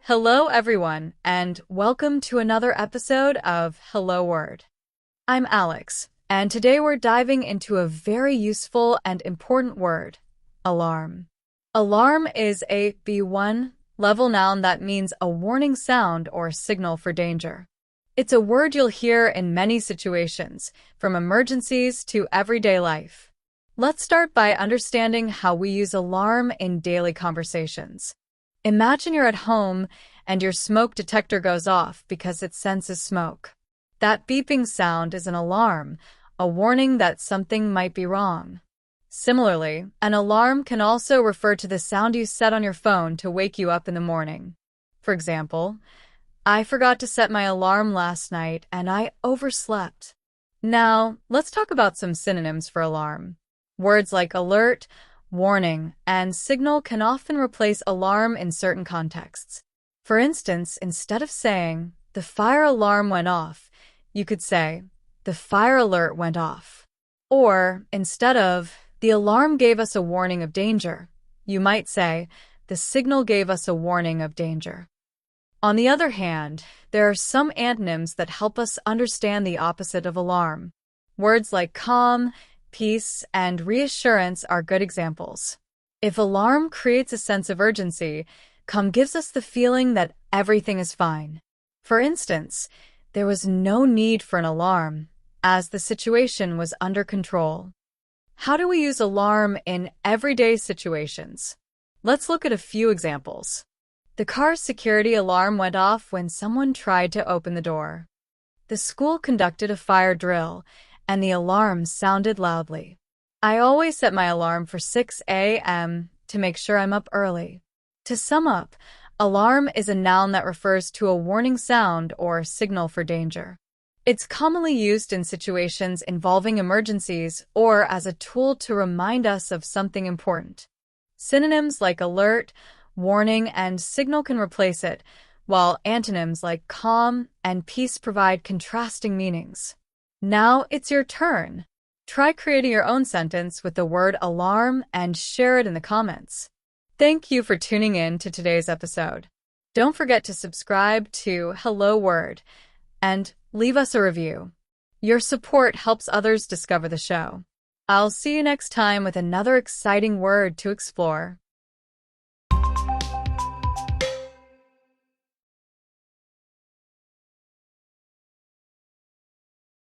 Hello, everyone, and welcome to another episode of Hello Word. I'm Alex, and today we're diving into a very useful and important word, alarm. Alarm is a B1 level noun that means a warning sound or signal for danger. It's a word you'll hear in many situations, from emergencies to everyday life. Let's start by understanding how we use alarm in daily conversations. Imagine you're at home and your smoke detector goes off because it senses smoke. That beeping sound is an alarm, a warning that something might be wrong. Similarly, an alarm can also refer to the sound you set on your phone to wake you up in the morning. For example, I forgot to set my alarm last night and I overslept. Now, let's talk about some synonyms for alarm. Words like alert, warning, and signal can often replace alarm in certain contexts. For instance, instead of saying, the fire alarm went off, you could say, the fire alert went off. Or, instead of, the alarm gave us a warning of danger, you might say, the signal gave us a warning of danger. On the other hand, there are some antonyms that help us understand the opposite of alarm. Words like calm, peace, and reassurance are good examples. If alarm creates a sense of urgency, calm gives us the feeling that everything is fine. For instance, there was no need for an alarm, as the situation was under control. How do we use alarm in everyday situations? Let's look at a few examples. The car's security alarm went off when someone tried to open the door. The school conducted a fire drill, and the alarm sounded loudly. I always set my alarm for 6 a.m. to make sure I'm up early. To sum up, alarm is a noun that refers to a warning sound or signal for danger. It's commonly used in situations involving emergencies or as a tool to remind us of something important. Synonyms like alert, warning, and signal can replace it, while antonyms like calm and peace provide contrasting meanings. Now it's your turn. Try creating your own sentence with the word alarm and share it in the comments. Thank you for tuning in to today's episode. Don't forget to subscribe to Hello Word and leave us a review. Your support helps others discover the show. I'll see you next time with another exciting word to explore.